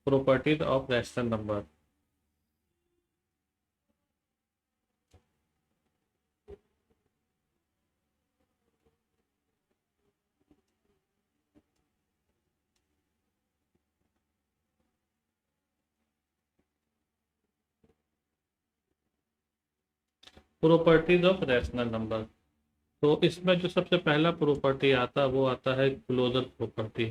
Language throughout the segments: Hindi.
Properties of rational number. Properties of rational number. तो इसमें जो सबसे पहला प्रॉपर्टी आता है वो आता है closure property.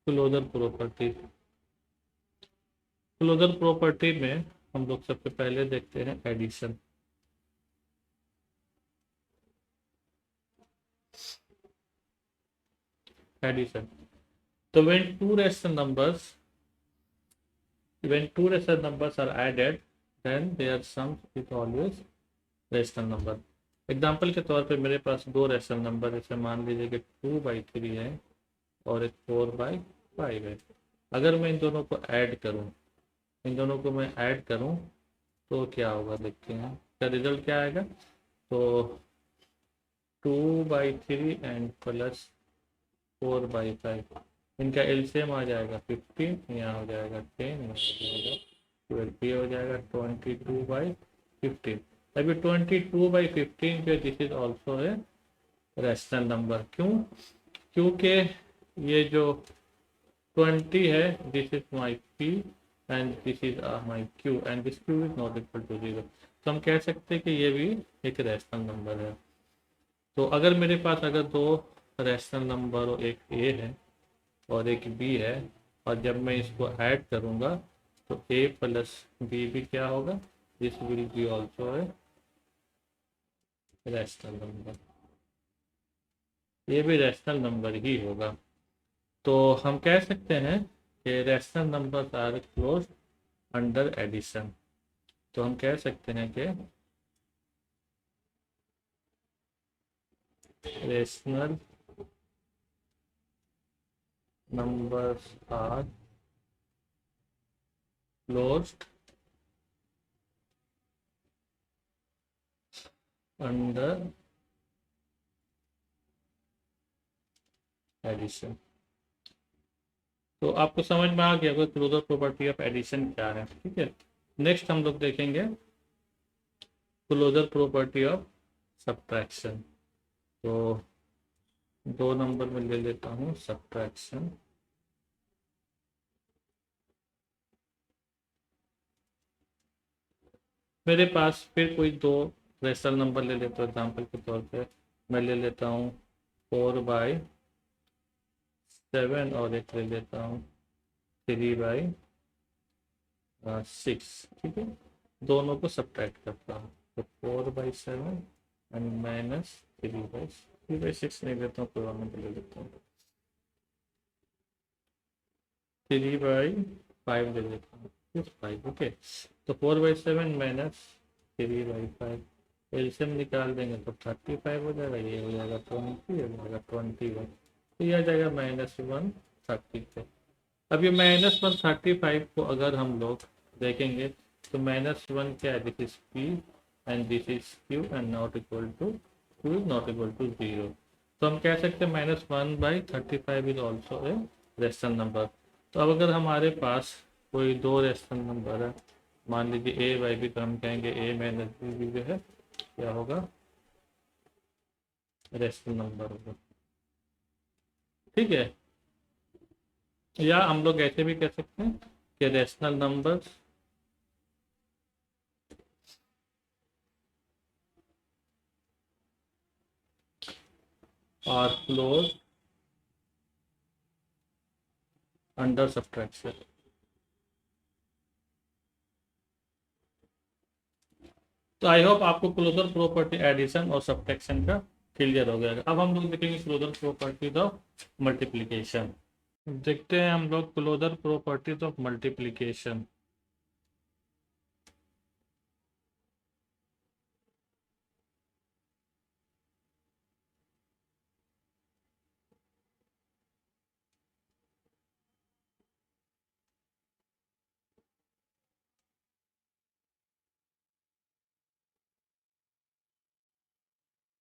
Closure property. Closure property में हम लोग सबसे पहले देखते हैं एडिशन। एडिशन। तो when two rational numbers are added, then their sum is always rational number। Example के तौर पे मेरे पास दो रैशनल नंबर, जैसे मान लीजिए कि 2/3 है और एक 4/5 है। अगर मैं इन दोनों को मैं ऐड करूं तो क्या होगा देखते हैं, इसका रिजल्ट क्या आएगा। तो 2/3 एंड प्लस 4/5, इनका एलसीएम आ जाएगा 15, यहाँ हो जाएगा 10, यहाँ हो जाएगा 12, ये हो जाएगा 22/15। अभी 22/15 पे दिस इज ऑल्सो है रैशनल नंबर। क्यों? क्योंकि ये जो 20 है, this is my P and this is my Q and this Q is not equal to 0। तो हम कह सकते हैं कि ये भी एक रैशनल नंबर है। तो अगर मेरे पास अगर दो रैशनल नंबर हो, एक ए है और एक बी है, और जब मैं इसको ऐड करूंगा तो ए प्लस बी भी क्या होगा, दिस विल बी ऑल्सो है रैशनल नंबर। ये भी रैशनल नंबर ही होगा। तो हम कह सकते हैं कि rational number are close under addition. तो हम कह सकते हैं कि rational numbers are closed under addition. तो आपको समझ में आ गया होगा क्लोजर प्रॉपर्टी ऑफ एडिशन क्या है। ठीक है, नेक्स्ट हम लोग देखेंगे क्लोजर प्रॉपर्टी ऑफ सब्ट्रैक्शन। तो दो नंबर में ले लेता हूँ सब्ट्रैक्शन। मेरे पास फिर कोई दो रेशनल नंबर ले लेता हूँ, एग्जाम्पल के तौर पे मैं ले लेता हूँ 4/7 और एक ले लेता हूँ 3/6। ठीक है, दोनों को सब्ट्रैक्ट करता हूँ। तो 4/7 एंड माइनस 3/6 नहीं लेता हूँ, पूरा नंबर ले लेता हूँ 3/5 ले लेता हूँ 5। ओके, तो 4/7 माइनस 3/5, एलसीएम निकाल देंगे तो 35 हो जाएगा, ये हो जाएगा 20, हो जाएगा 21, तो ये आ जाएगा -135। अब ये -135 को अगर हम लोग देखेंगे तो -1 क्या है, this is P and this is Q and not equal to Q is not equal to 0। तो हम कह सकते हैं -1/35 is also a rational number. तो अब अगर हमारे पास कोई दो रेशनल नंबर है, मान लीजिए ए बाई बी, तो हम कहेंगे ए माइनस बी भी जो है क्या होगा, रेशनल नंबर होगा। ठीक है, या हम लोग ऐसे भी कह सकते हैं कि rational numbers are close under subtraction. तो आई होप आपको क्लोजर प्रॉपर्टी एडिशन और सब्ट्रैक्शन का क्लियर हो गया। अब हम लोग देखेंगे क्लोजर प्रॉपर्टीज ऑफ मल्टीप्लिकेशन। देखते हैं हम लोग closure properties of multiplication.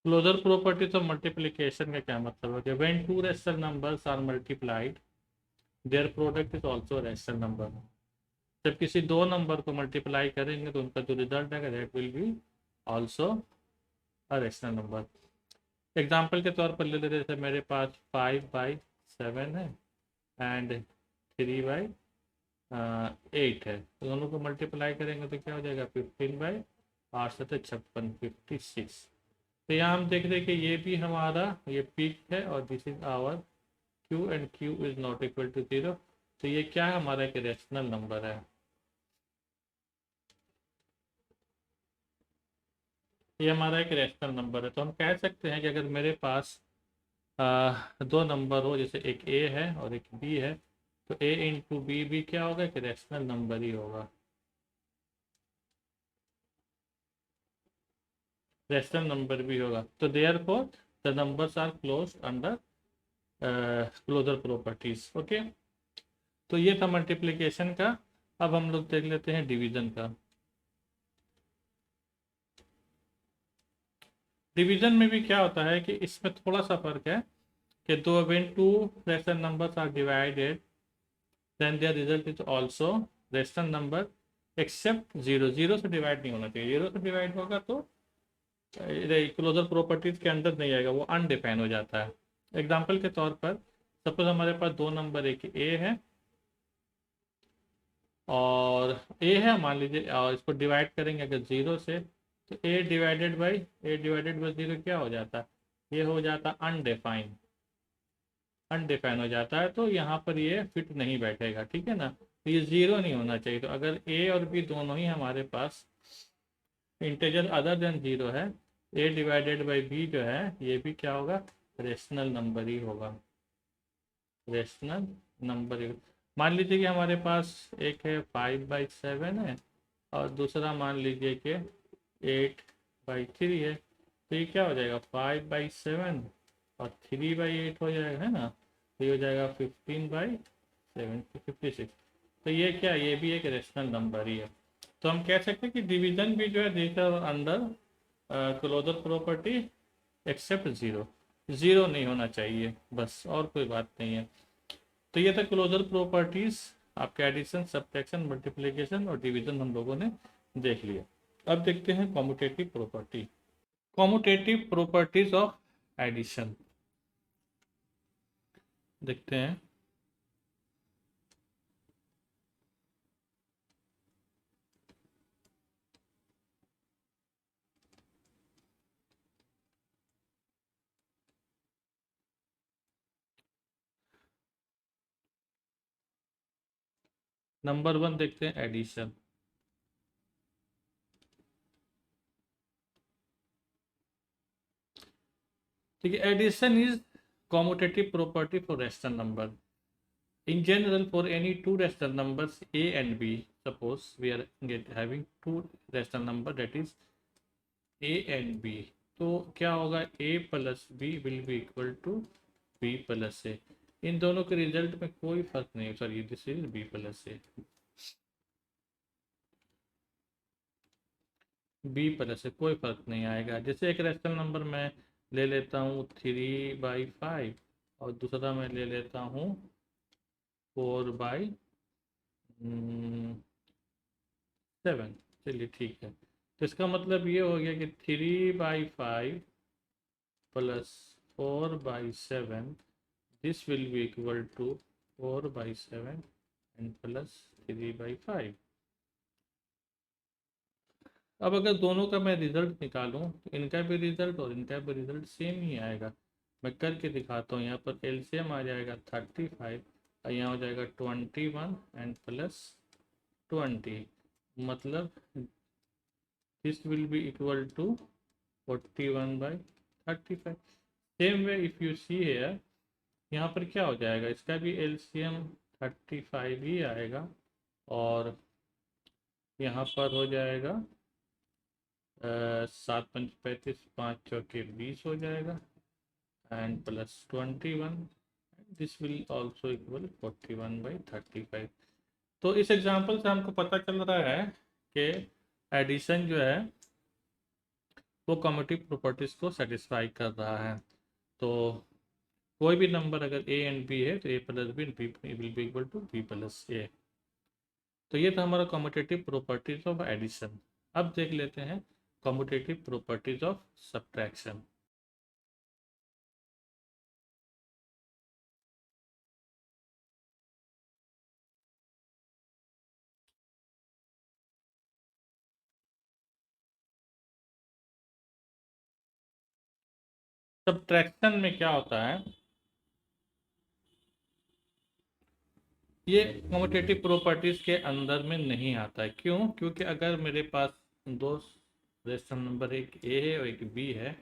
Closure properties of multiplication का क्या मतलब है कि when two rational numbers are multiplied their product is also rational number. जब किसी दो नंबर को मल्टीप्लाई करेंगे तो उनका जो रिजल्ट है that will be also a rational number. Example के तौर पर ले लेते जैसे मेरे पास 5/7 है एंड 3/8 है, तो दोनों को मल्टीप्लाई करेंगे तो क्या हो जाएगा 15/8 56। तो यहाँ हम देख रहे हैं कि ये भी हमारा ये पीक है और this is our Q and Q is not equal to 0। तो ये क्या है, हमारा एक रेशनल नंबर है। ये हमारा एक रेशनल नंबर है। तो हम कह सकते हैं कि अगर मेरे पास दो नंबर हो, जैसे एक ए है और एक बी है, तो ए इंटू बी भी क्या होगा, एक रेशनल नंबर ही होगा। रेशनल नंबर भी होगा। तो therefore the numbers are close under closure properties. Okay, तो ये था मल्टीप्लिकेशन का। अब हम लोग देख लेते हैं डिवीजन का। डिवीजन में भी क्या होता है कि इसमें थोड़ा सा फर्क है कि दो when two rational numbers are divided then their result is also rational number except zero. Zero से डिवाइड नहीं होना चाहिए, जीरो से डिवाइड होगा तो क्लोजर प्रॉपर्टीज के अंदर नहीं आएगा, वो अनडिफाइन हो जाता है। एग्जाम्पल के तौर पर सपोज हमारे पास दो नंबर, एक ए है और ए है मान लीजिए, और इसको डिवाइड करेंगे अगर जीरो से, तो ए डिवाइडेड बाई जीरो क्या हो जाता है, ये हो जाता अनडिफाइन। अनडिफाइन हो जाता है, तो यहाँ पर ये फिट नहीं बैठेगा, ठीक है ना। तो ये जीरो नहीं होना चाहिए। तो अगर ए और बी दोनों ही हमारे पास इंटेजर अदर देन जीरो है, ए डिवाइडेड बाई बी जो है ये भी क्या होगा, रेशनल नंबर ही होगा। रेशनल नंबर ही। मान लीजिए कि हमारे पास एक है 5/7 है और दूसरा मान लीजिए कि 8/3 है। तो ये क्या हो जाएगा, 5/7 और 3/8 हो जाएगा, है ना। तो ये हो जाएगा 15/7 56। तो ये क्या, ये भी एक रेशनल नंबर ही है। तो हम कह सकते हैं कि डिवीजन भी जो है this are under closure property except zero. Zero नहीं होना चाहिए, बस, और कोई बात नहीं है। तो ये था क्लोजर प्रॉपर्टीज। आपके एडिशन, सब्ट्रैक्शन, मल्टीप्लिकेशन और डिवीजन हम लोगों ने देख लिया। अब देखते हैं commutative property. Commutative properties of addition देखते हैं। नंबर 1 देखते हैं, एडिशन। ठीक है, addition is commutative property for rational number. In general, for any two rational numbers a and b, suppose we are having two rational number, that is a and b, तो क्या होगा, a plus b will be equal to b plus a। इन दोनों के रिजल्ट में कोई फर्क नहीं, sorry this is b plus a। b plus a कोई फर्क नहीं आएगा। जैसे एक रेशनल नंबर मैं ले लेता हूँ 3/5 और दूसरा मैं ले लेता हूँ 4/7। चलिए ठीक है, तो इसका मतलब ये हो गया कि 3/5 plus 4/7 this will be equal to 4/7 and plus 3/5। अब अगर दोनों का मैं रिजल्ट निकालूं तो इनका भी रिजल्ट और इनका भी रिजल्ट सेम ही आएगा। मैं करके दिखाता हूँ। यहाँ पर एलसीएम आ जाएगा 35 और यहाँ हो जाएगा 21 एंड प्लस 20, मतलब this will be equal to 41/35। Same way if you see here, यहाँ पर क्या हो जाएगा, इसका भी एलसीएम 35 ही आएगा और यहाँ पर हो जाएगा 7×5 = 35, 5×4 = 20 हो जाएगा and plus 21, this will also equal 41/35। तो इस एग्जाम्पल से हमको पता चल रहा है कि एडिशन जो है वो कम्यूटेटिव प्रॉपर्टीज को सेटिस्फाई कर रहा है। तो कोई भी नंबर अगर ए एंड बी है तो a plus b will be equal to b plus a. तो ये था हमारा कम्यूटेटिव प्रॉपर्टीज ऑफ एडिशन। अब देख लेते हैं commutative properties of subtraction. Subtraction में क्या होता है, ये कम्यूटेटिव प्रॉपर्टीज के अंदर में नहीं आता है। क्यों? क्योंकि अगर मेरे पास दो रेशनल नंबर, एक ए है और एक बी है,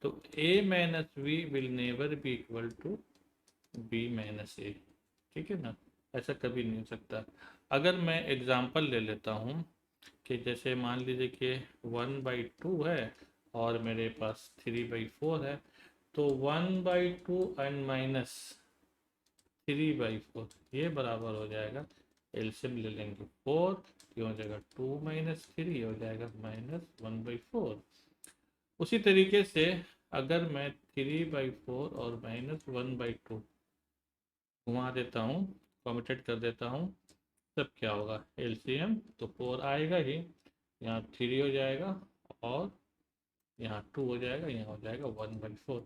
तो a minus b will never be equal to b minus a. ठीक है ना, ऐसा कभी नहीं हो सकता। अगर मैं एग्जांपल ले लेता हूँ कि जैसे मान लीजिए कि 1/2 है और मेरे पास 3/4 है, तो 1/2 एंड माइनस 3/4 ये बराबर हो जाएगा, एलसीएम ले लेंगे 4, ये हो जाएगा 2 माइनस 3 हो जाएगा -1/4। उसी तरीके से अगर मैं 3/4 और -1/2 घुमा देता हूँ, कम्यूटेट कर देता हूँ, तब क्या होगा, एलसीएम तो 4 आएगा ही, यहाँ 3 हो जाएगा और यहाँ 2 हो जाएगा, यहाँ हो जाएगा 1/4।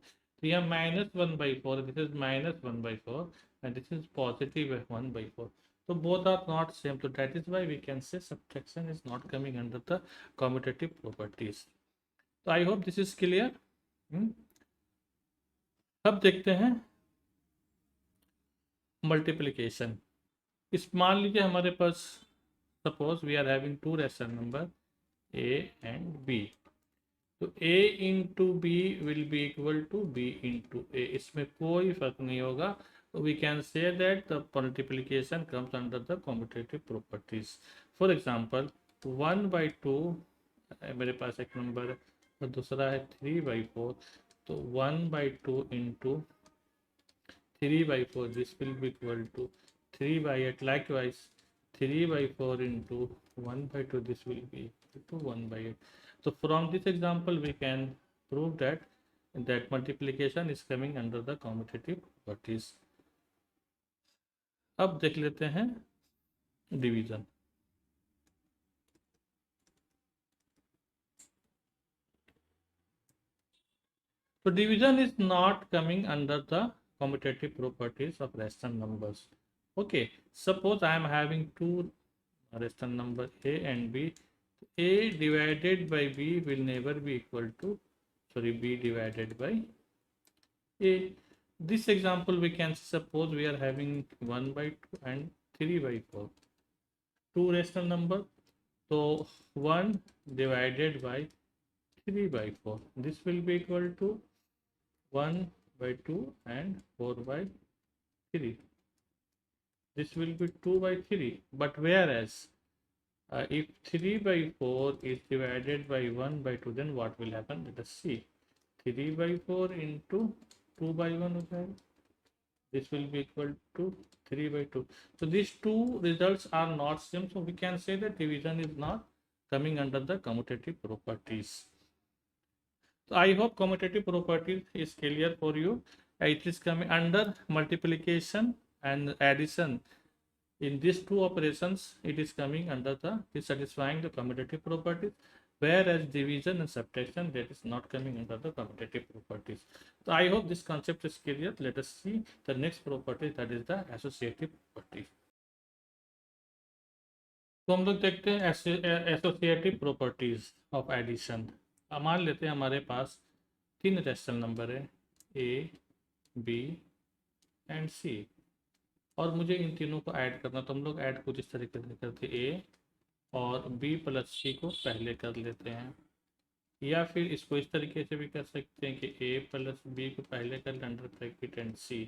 तो यहाँ -1/4, this is -1/4 and this is positive 1/4. So both are not same. So that is why we can say subtraction is not coming under the commutative properties. So I hope this is clear. अब देखते हैं मल्टीप्लिकेशन। इस मान लीजिए हमारे पास suppose we are having two rational number a and b, तो a into b will be equal to b into a, इसमें कोई फर्क नहीं होगा। तो we can say that the multiplication comes under the commutative properties. For example 1/2 मेरे पास एक नंबर है और दूसरा है 3/4, तो 1/2 into 3/4 this will be equal to 3/8। Likewise 3/4 into 1/2 this will be equal to 1/8. So from this example we can prove that multiplication is coming under the commutative properties. अब देख लेते हैं division. So division is not coming under the commutative properties of rational numbers. Okay, suppose I am having two rational number a and b. A divided by b will never be equal to, sorry, b divided by a. This example we can suppose we are having 1/2 and 3/4, two rational number. So 1 divided by 3/4, this will be equal to 1/2 and 4/3. This will be 2/3. But whereas if 3/4 is divided by 1/2, then what will happen? Let us see. 3/4 into 2/1 हो जाएगा. This will be equal to 3/2. So these two results are not same. So we can say that division is not coming under the commutative properties. So I hope commutative properties is clear for you. It is coming under multiplication and addition. In these two operations, it is coming under the is satisfying the commutative properties, whereas division and subtraction, that is not coming under the commutative properties. So I hope this concept is clear. Let us see the next property, that is the associative property. तो हम लोग देखते हैं एसोसिएटिव प्रॉपर्टीज ऑफ एडिशन। मान लेते हैं हमारे पास तीन रेशनल नंबर है ए, बी एंड सी, और मुझे इन तीनों को ऐड करना। तो हम लोग ऐड कुछ इस तरीके से करते हैं, ए और बी प्लस सी को पहले कर लेते हैं, या फिर इसको इस तरीके से भी कर सकते हैं कि ए प्लस बी को पहले कर अंडर ब्रैकेट एंड सी।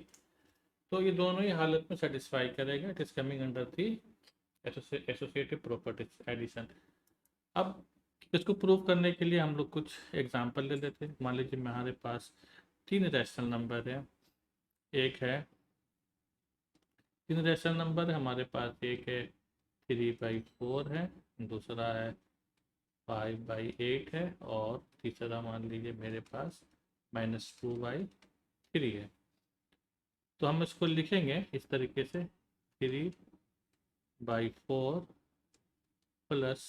तो ये दोनों ही हालत में सेटिस्फाई करेगा, it is coming under the associative properties addition. अब इसको प्रूव करने के लिए हम लोग कुछ एग्जांपल ले लेते हैं। मान लीजिए हमारे पास तीन रैशनल नंबर है, एक है तीन रैशनल नंबर है हमारे पास, एक है 3/4 है, दूसरा है 5/8 है, और तीसरा मान लीजिए मेरे पास -2/3 है। तो हम इसको लिखेंगे इस तरीके से, 3/4 plus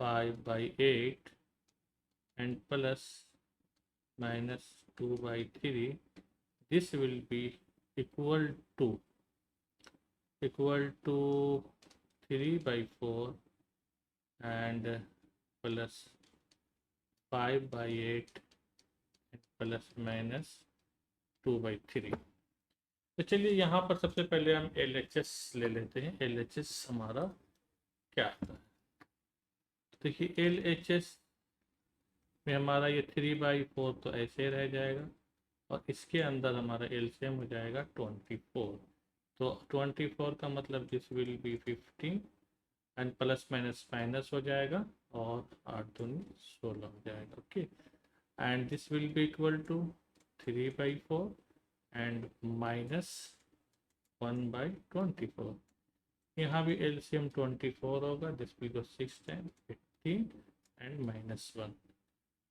5/8 and plus -2/3. This will be equal to equal to 3/4 and plus 5/8 and plus -2/3। तो चलिए यहाँ पर सबसे पहले हम LHS ले लेते हैं। LHS हमारा क्या आता है? देखिए LHS में हमारा ये 3/4 तो ऐसे रह जाएगा, और इसके अंदर हमारा एलसीएम हो जाएगा 24। तो 24 का मतलब this will be 15 and plus minus minus हो जाएगा, और 8 दूनी 16 हो जाएगा। Okay, and this will be equal to 3/4 and -1/24। यहाँ भी एलसीएम 24 होगा, this will go 6 time 15 and -1।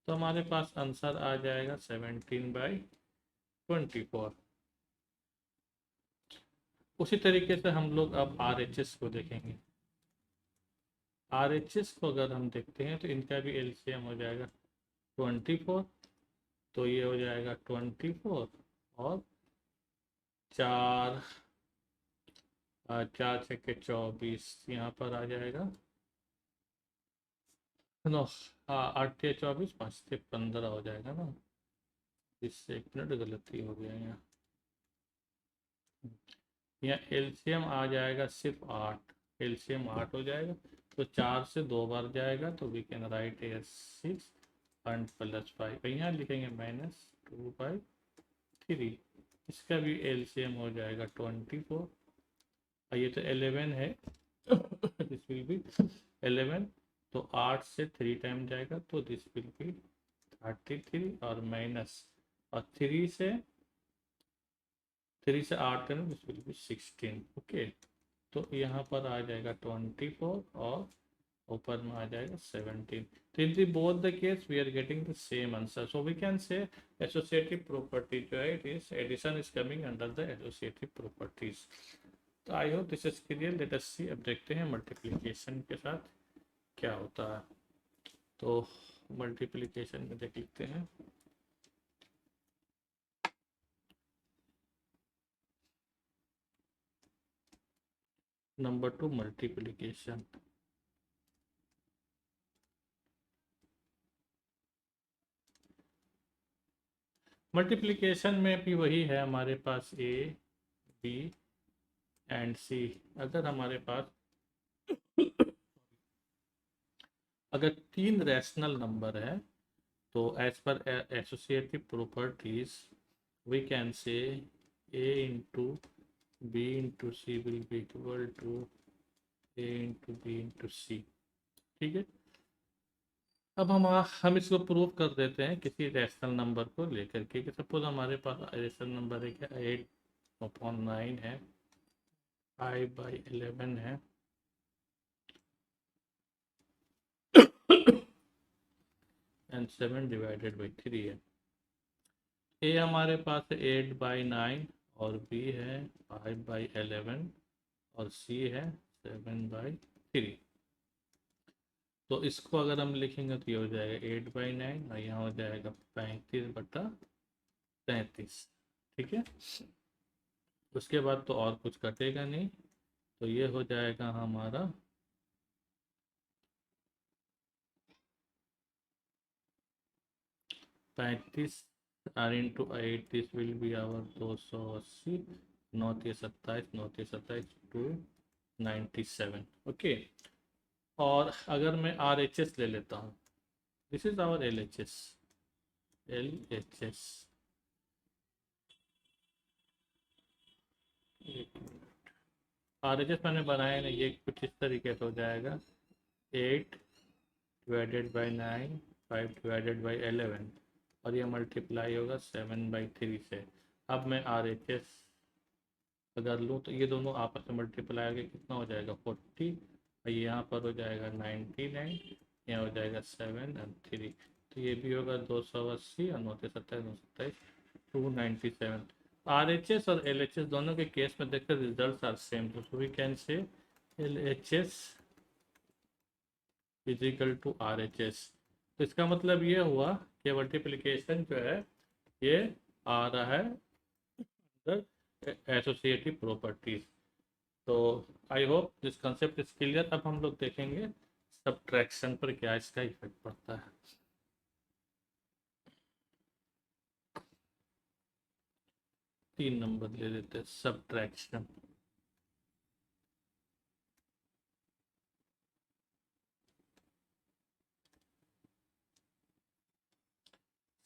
तो हमारे पास आंसर आ जाएगा 17/24। उसी तरीके से हम लोग अब RHS को देखेंगे। RHS को अगर हम देखते हैं तो इनका भी एलसीएम हो जाएगा 24, तो ये हो जाएगा 24 और 4 6 24, यहाँ पर आ जाएगा नो, 8 6 24, 5 से 15 हो जाएगा ना। इससे 1 मिनट गलती हो गया यहाँ। यहाँ एलसीएम आ जाएगा सिर्फ 8, एलसीएम 8 हो जाएगा। तो 4 से 2 बार जाएगा, तो we can write as 6 and plus 5। यहाँ लिखेंगे -2/3। इसका भी एलसीएम हो जाएगा 24, और ये तो 11 है दिस विल बी 11। तो 8 से 3 टाइम जाएगा, तो दिस विल बी 33, और माइनस और 3 से 8 करें, दिस विल बी 16। ओके, तो यहाँ पर आ जाएगा 24 और ऊपर में आ जाएगा 17। तो in the both the case we are getting the same answer, so we can say associative property जो है, it is addition is coming under the associative properties. तो I hope this is clear. Let us see, अब देखते हैं मल्टीप्लिकेशन के साथ क्या होता है। तो मल्टीप्लिकेशन में देख लेते हैं। Number 2 multiplication. मल्टीप्लिकेशन में भी वही है, हमारे पास A B एंड C। अगर हमारे पास अगर 3 रैशनल नंबर है, तो एज पर associative properties we can say A into B into C will be equal to A into B into C। ठीक है, अब हम इसको प्रूव कर देते हैं किसी रैशनल नंबर को लेकर के। कि सपोज हमारे पास रैशनल नंबर है क्या, 8/9 है, 5/11 है, एंड 7/3 है। ए हमारे पास है 8/9, और बी है 5/11, और सी है 7/3। तो इसको अगर हम लिखेंगे तो ये हो जाएगा 8/9, और यहाँ हो जाएगा 35/33। ठीक है, उसके बाद तो और कुछ कटेगा नहीं, तो ये हो जाएगा हमारा 35 R into 8, this will be our 280, 9 27, 9 27 297। Okay, और अगर मैं RHS ले लेता हूँ, this is our LHS। RHS मैंने बनाया नहीं, ये कुछ इस तरीके से हो जाएगा 8/9, 5/11, और ये मल्टीप्लाई होगा 7/3 से। अब मैं RHS अगर लूँ तो ये दोनों आपस में मल्टीप्लाई आगे कितना हो जाएगा 40, और यहाँ पर हो जाएगा 99, यहाँ हो जाएगा 7 और 3, तो ये भी होगा 280 और 9 27 297। RHS और LHS दोनों के केस में देखकर रिजल्ट्स आर सेम, तो we can say LHS is equal to RHS। तो इसका मतलब ये हुआ कि मल्टीप्लिकेशन जो है ये आ रहा है एसोसिएटिव प्रॉपर्टीज। तो I hope this concept is clear. अब हम लोग देखेंगे सब्ट्रैक्शन पर क्या इसका इफेक्ट पड़ता है। 3 नंबर ले लेते हैं, सब्ट्रैक्शन।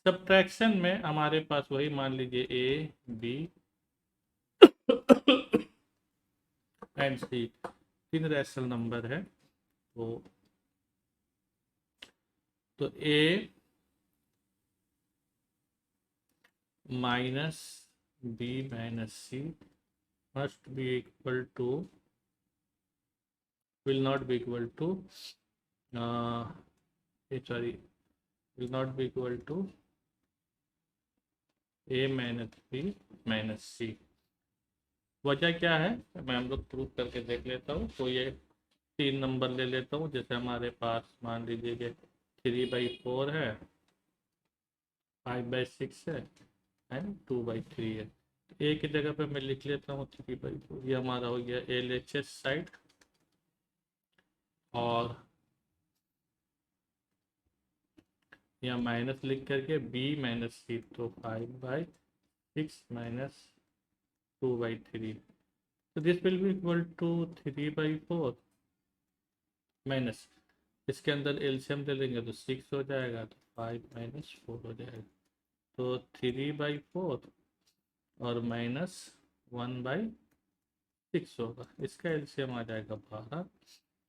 सब्ट्रैक्शन में हमारे पास वही मान लीजिए a B and c 3 rational number है। तो a minus b minus c must be equal to, will not be equal to sorry, will not be equal to a minus b minus c. वजह क्या है मैं हम लोग प्रूव करके देख लेता हूँ। तो ये 3 नंबर ले लेता हूँ। जैसे हमारे पास मान लीजिए कि 3/4 है, 5/6 है एंड 2/3 है। ए की जगह पे मैं लिख लेता हूँ 3/4। ये हमारा हो गया LHS साइड, और यहाँ माइनस लिख करके बी माइनस सी, तो 5/6 माइनस 2/3। तो this will be equal to 3/4 minus, इसके अंदर एलसीएम ले लेंगे तो 6 हो जाएगा, तो 5 माइनस 4 हो जाएगा। तो 3/4 और माइनस 1/6 होगा। इसका एलसीएम आ जाएगा 12,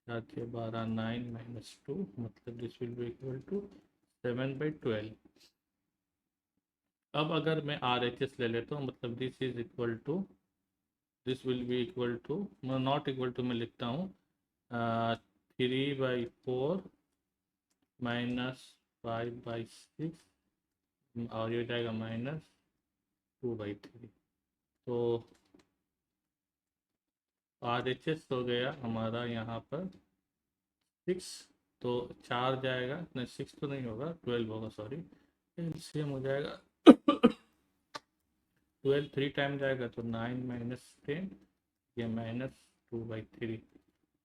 12 9 माइनस 2, मतलब this will be equal to 7/12। अब अगर मैं RHS ले लेता हूँ, मतलब this is equal to, this will be equal to, not equal to मैं लिखता हूँ 3/4 माइनस 5/6, और ये हो जाएगा माइनस 2/3। तो RHS हो गया हमारा यहाँ पर 6, तो 4 जाएगा, नहीं 6 तो नहीं होगा, 12 होगा, सॉरी। एलसीएम हो जाएगा 12 3 टाइम जाएगा तो 9 माइनस 10, ये माइनस 2/3।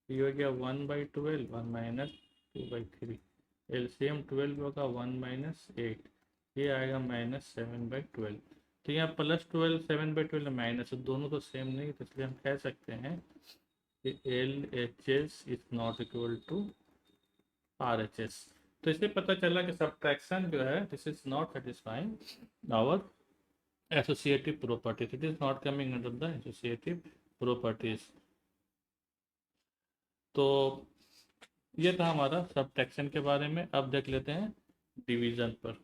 ये हो गया 1/12 और माइनस 2/3। एलसीएम 12 होगा 1 माइनस 8, ये आएगा माइनस 7/12। तो यहाँ +12 7/12 माइनस, दोनों तो सेम नहीं, तो इसलिए हम कह सकते हैं कि LHS is not equal to RHS। तो इससे पता चला कि सब्ट्रैक्शन जो है this is not satisfying our associative properties, it is not coming under the associative properties. तो ये था हमारा सब्ट्रैक्शन के बारे में। अब देख लेते हैं डिवीजन पर।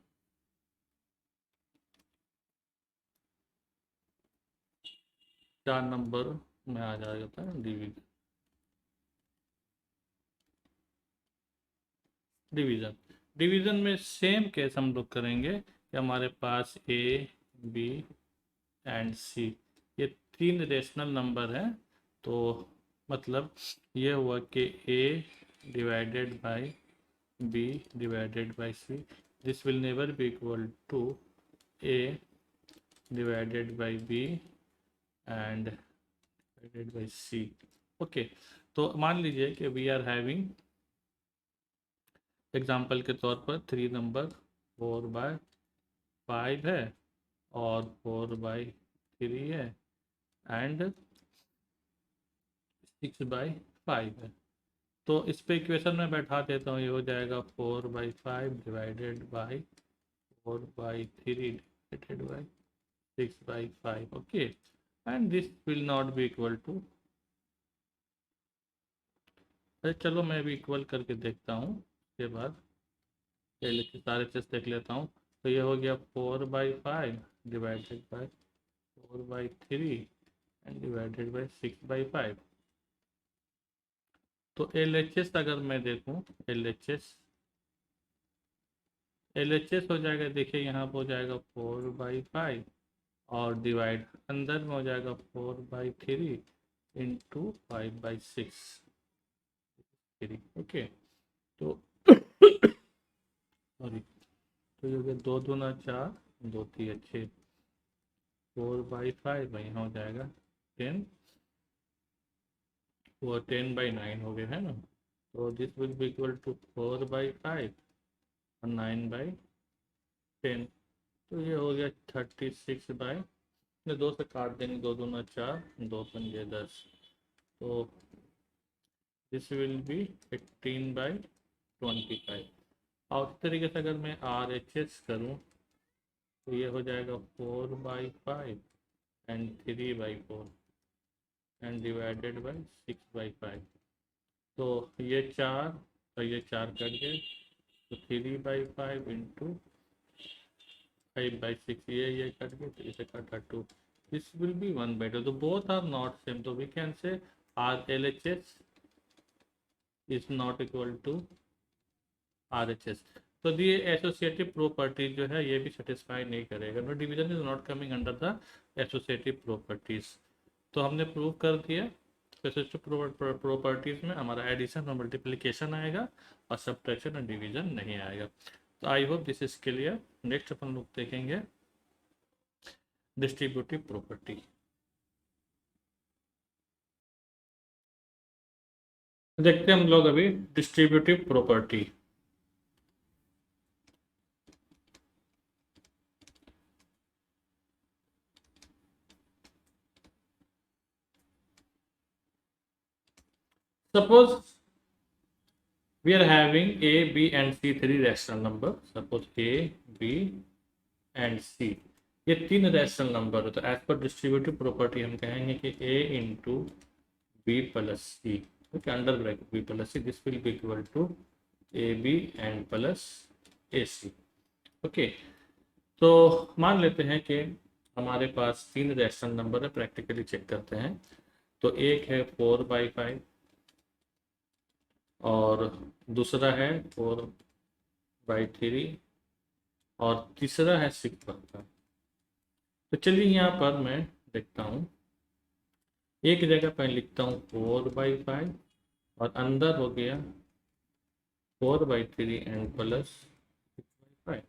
चार नंबर में आ जाएगा डिवीजन। डिवीजन डिवीजन में सेम केस हम लोग करेंगे कि हमारे पास ए बी एंड सी, ये 3 रेशनल नंबर हैं। तो मतलब ये हुआ कि a divided by b divided by c, this will never be equal to a divided by b and divided by c. Okay, तो मान लीजिए कि वी आर हैविंग एग्जाम्पल के तौर पर 3 नंबर 4/5 है और 4/3 है एंड 6/5 है। तो इस पे इक्वेशन में बैठा देता हूँ, ये हो जाएगा 4/5 divided by 4/3 divided by 6/5। Okay, and this will not be equal to, अरे चलो मैं भी इक्वल करके देखता हूँ, उसके बाद सारे चीज देख लेता हूँ। तो ये हो गया 4/5 divided by 4/3 and divided by 6/5। तो LHS अगर मैं देखूं, LHS हो जाएगा, देखिए यहाँ पर हो जाएगा 4/5 और डिवाइड अंदर में हो जाएगा 4/3 इंटू 5/6 3। ओके, तो सॉरी, तो ये हो गया 2 दूना 4, 2 3 6, 4/5 यहाँ हो जाएगा 10, वो 10/9 हो गया है ना। तो this will be equal to 4/5 और 9/10। तो ये हो गया 36 ये 2 से काट देंगे, 2 दूना 4, 2 पंजे 10। तो दिस विल बी 18/25। और इस तरीके से अगर मैं RHS करूँ तो ये हो जाएगा 4/5 एंड 3/4 एंड डिवाइडेड बाई 6/5। तो ये 4 और ये 4 कट गए, तो 3/5 इंटू 5/6, ये कट गए, तो इसे कटा 2। This will be 1/2। तो बोथ आर नॉट सेम, तो we can say RLHS is not equal to RHS। तो ये एसोसिएटिव प्रॉपर्टीज जो है ये भी सेटिस्फाई नहीं करेगा। No division is not coming under the associative properties. तो हमने प्रूव कर दिया एसोसिएटिव प्रॉपर्टीज में हमारा एडिशन और मल्टीप्लिकेशन आएगा और सब्ट्रैक्शन और डिवीजन नहीं आएगा। तो I hope this is clear. Next अपन लोग देखेंगे डिस्ट्रीब्यूटिव प्रॉपर्टी। देखते हैं हम लोग अभी distributive property. Suppose we are having A, B and C three rational number. Suppose A, B and C ये 3 रैशनल नंबर है। तो एज पर डिस्ट्रीब्यूटिव प्रॉपर्टी हम कहेंगे कि A into B plus C, okay, under bracket B plus C, this will be equal to A B and plus A C. Okay, तो मान लेते हैं कि हमारे पास 3 रैशनल नंबर है, प्रैक्टिकली चेक करते हैं। तो एक है 4/5 और दूसरा है 4/3 और तीसरा है 6/5। तो चलिए यहाँ पर मैं देखता हूँ, एक जगह पर लिखता हूँ 4/5 और अंदर हो गया 4/3 एंड प्लस 6/5।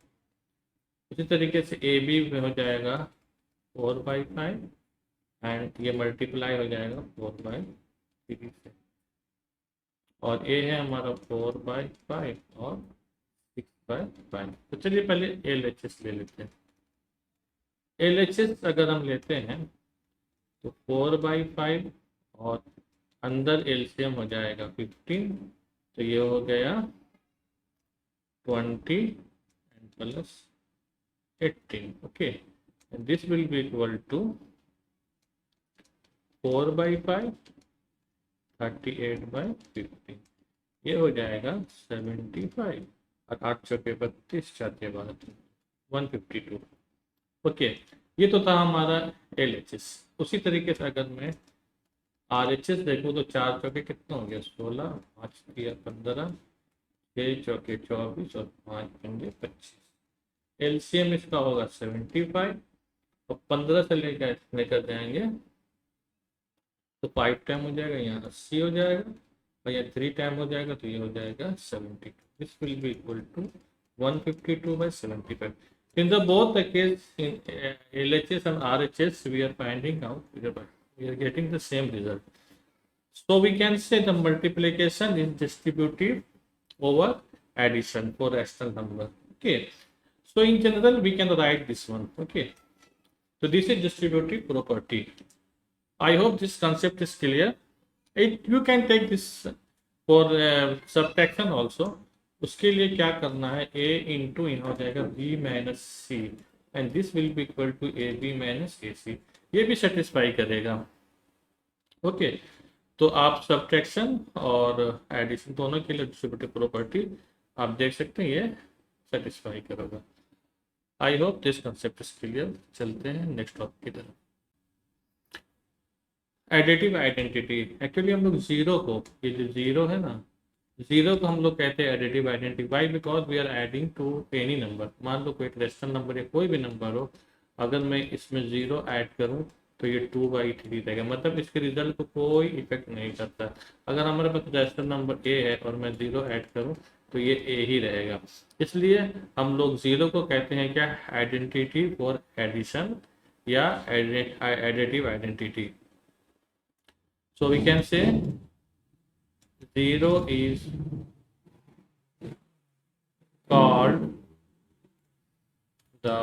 उसी तरीके से ए बी में हो जाएगा 4/5 एंड ये मल्टीप्लाई हो जाएगा 4/3 से, और ए है हमारा 4/5 और 6/5। तो चलिए पहले LHS ले लेते हैं। LHS अगर हम लेते हैं तो 4/5 और अंदर एलसीएम हो जाएगा 15, तो ये हो गया 20 and plus 18। Okay, this will be equal to 4/5 38/15, ये हो जाएगा 75 और 8 चौके 32, 4 152। ओके, ये तो था हमारा LHS। उसी तरीके से अगर मैं RHS देखूँ तो 4 चौके कितना हो गया 16, 5 3 15, 6 चौके 24 और 5 पंजे 25। LCM इसका होगा 75 और 15 से लेकर जाएंगे तो 5 टाइम हो जाएगा, यहाँ 80 हो जाएगा और यहाँ 3 टाइम हो जाएगा, तो ये हो जाएगा 72। This will be equal to 152/75। In the both the case in LHS and RHS, we are finding out we are getting the same result. So we can say the multiplication is distributive over addition for rational number. Okay. So in general, we can write this one. Okay. So this is distributive property. I hope this concept is clear. You can take this for subtraction also. उसके लिए क्या करना है, a इंटू इन हो जाएगा b minus c and this will be equal to A b minus a c, ये भी सेटिस्फाई करेगा। ओके, तो आप सब्ट्रैक्शन और एडिशन दोनों के लिए डिस्ट्रीब्यूटिव प्रॉपर्टी आप देख सकते हैं, ये सेटिस्फाई करेगा। आई hope this concept is clear. चलते हैं नेक्स्ट टॉपिक की तरफ। एडिटिव आइडेंटिटी, एक्चुअली हम लोग जीरो को, ये जो जीरो है ना, जीरो को हम लोग कहते हैं additive identity. Why? Because we are adding to any number. मान लो कोई रेशनल नंबर या कोई भी नंबर हो, अगर मैं इसमें जीरो ऐड करूं तो ये 2/3 रहेगा, मतलब इसके रिजल्ट को कोई इफेक्ट नहीं करता। अगर हमारे पास रेशनल नंबर ए है और मैं जीरो ऐड करूं तो ये ए ही रहेगा। इसलिए हम लोग जीरो को कहते हैं क्या? आइडेंटिटी फॉर एडिशन या additive identity. So we can say 0 is called the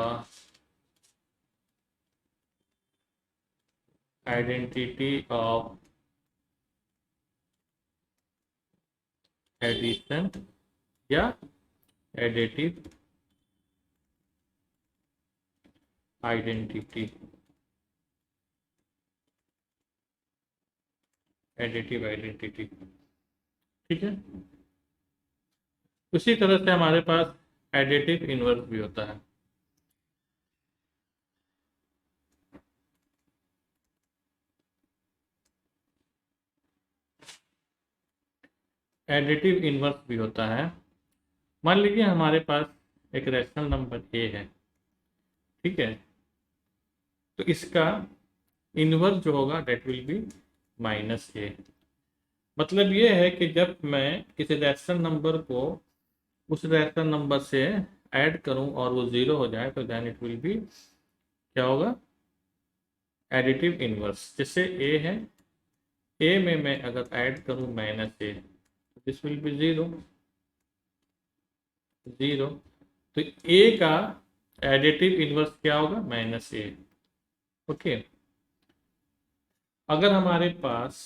identity of addition या additive identity, additive identity। ठीक है, उसी तरह से हमारे पास एडिटिव इनवर्स भी होता है। एडिटिव इनवर्स भी होता है। मान लीजिए हमारे पास एक रैशनल नंबर ए है, ठीक है, तो इसका इनवर्स जो होगा डेट विल बी -a। मतलब ये है कि जब मैं किसी रैशनल नंबर को उस रैशनल नंबर से ऐड करूं और वो जीरो हो जाए तो देन इट विल बी क्या होगा? Additive inverse. जैसे ए है, ए में मैं अगर ऐड करूं -a तो this will B zero, zero. तो ए का एडिटिव इनवर्स क्या होगा? -a। ओके, अगर हमारे पास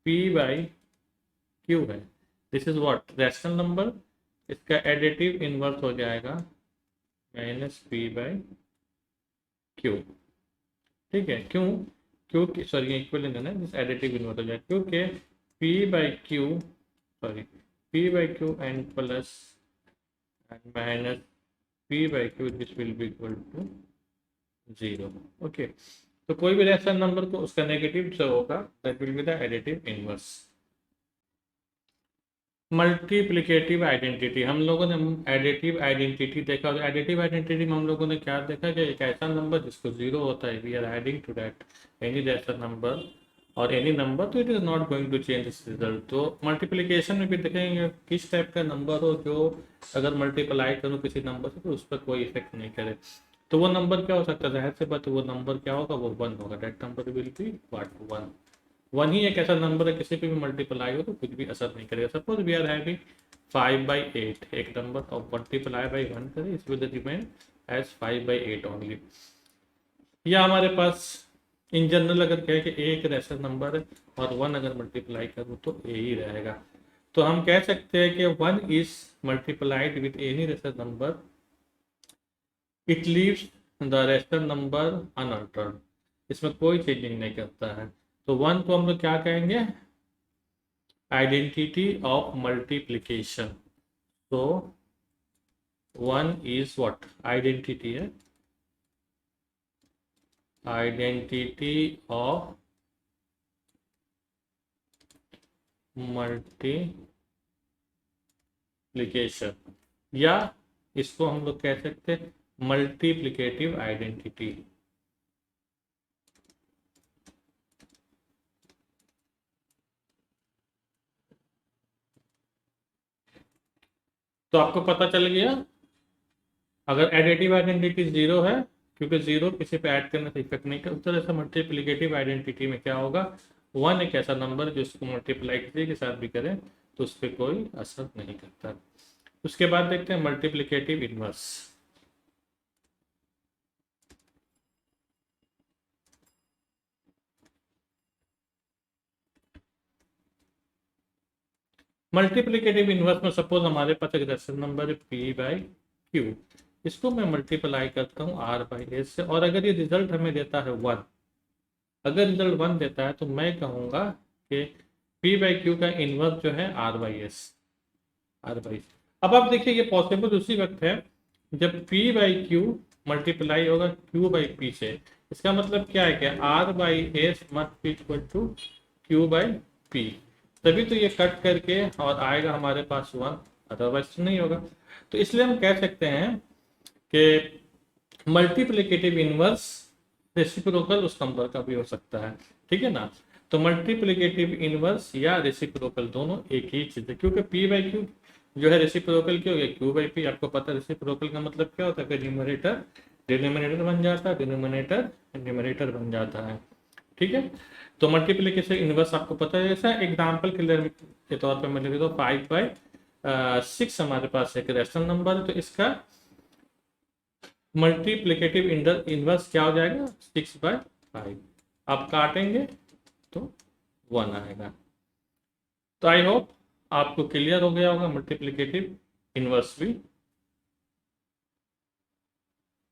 p/q है, this is what? Rational number, इसका एडिटिव इनवर्स हो जाएगा -p/q। ठीक है, क्यों? क्योंकि सॉरी इक्वलेंट है ना, दिस एडिटिव इनवर्स हो जाएगा क्योंकि p/q, sorry p/q and plus and minus p/q, this will be equal to zero. Okay, तो कोई भी रैशनल नंबर को उसका नेगेटिव जो होगा that will be the additive inverse. Multiplicative identity, हम लोगों ने एडिटिव आइडेंटिटी देखा, और एडिटिव आइडेंटिटी में हम लोगों ने क्या देखा कि एक ऐसा नंबर जिसको जीरो होता है, we are adding to that any rational number और एनी नंबर, तो it is not going to change this result. तो मल्टीप्लिकेशन में भी देखेंगे किस टाइप का नंबर हो जो अगर मल्टीप्लाई करूँ किसी नंबर से तो उस पर कोई इफेक्ट नहीं करे। तो वो नंबर क्या हो सकता है? जाहिर सी बात, वो नंबर क्या होगा? वो 1 होगा। That number will be what? 1। 1 ही एक ऐसा नंबर है किसी पे भी मल्टीप्लाई हो तो कुछ भी असर नहीं करेगा। सपोज वी आर हैविंग 5/8, एक नंबर और मल्टीप्लाई बाई 1 करें, इस विल रिमेन एज 5/8 ओनली। या हमारे पास इन जनरल अगर कहें कि एक रैशनल नंबर है और 1 अगर मल्टीप्लाई करूँ तो ए ही रहेगा, तो हम कह सकते हैं कि 1 is multiplied with any rational number, it leaves the rational number unaltered, इसमें कोई चेंजिंग नहीं करता है। तो 1 को हम लोग क्या कहेंगे? Identity of multiplication. तो 1 इज व्हाट? आइडेंटिटी है, आइडेंटिटी ऑफ मल्टीप्लिकेशन, या इसको हम लोग कह सकते हैं मल्टीप्लिकेटिव आइडेंटिटी। तो आपको पता चल गया, अगर एडिटिव आइडेंटिटी जीरो है क्योंकि जीरो किसी पे ऐड करने से इफेक्ट नहीं करता, उस तरह से मल्टीप्लिकेटिव आइडेंटिटी में क्या होगा? 1 एक ऐसा नंबर जो इसको मल्टीप्लाई किसी के साथ भी करें तो उस पर कोई असर नहीं करता। उसके बाद देखते हैं मल्टीप्लिकेटिव इनवर्स। मल्टीप्लिकेटिव इनवर्स में सपोज हमारे पास एक रैशनल नंबर है p/q, इसको मैं मल्टीप्लाई करता हूँ r/s से, और अगर ये रिजल्ट हमें देता है 1, अगर रिजल्ट 1 देता है तो मैं कहूँगा कि p/q का इनवर्स जो है r/s। अब आप देखिए ये पॉसिबल उसी वक्त है जब p/q मल्टीप्लाई होगा q/p से, इसका मतलब क्या है कि R by S must be equal to Q by P, तभी तो ये कट करके और आएगा हमारे पास 1, अदरवाइज नहीं होगा। तो इसलिए हम कह सकते हैं कि मल्टीप्लिकेटिव इनवर्स रेसिप्रोकल उस नंबर का भी हो सकता है, ठीक है ना। तो मल्टीप्लिकेटिव इनवर्स या रेसिप्रोकल दोनों एक ही चीज है, क्योंकि पी बाई क्यू जो है रेसिप्रोकल क्यों हो गया, क्यू बाई पी। आपको पता है रेसिप्रोकल का मतलब क्या होता है कि न्यूमरेटर डिनोमिनेटर बन जाता है, डिनोमिनेटर न्यूमरेटर बन जाता है, ठीक है। तो मल्टीप्लिकेशन इनवर्स आपको पता है। जैसा एग्जाम्पल के तौर पर मैं लिख देता हूँ 5/6 हमारे पास एक रेशनल नंबर है, तो इसका मल्टीप्लिकेटिव इनवर्स क्या हो जाएगा 6/5। आप काटेंगे तो 1 आएगा। तो आई होप आपको क्लियर हो गया होगा मल्टीप्लिकेटिव इनवर्स भी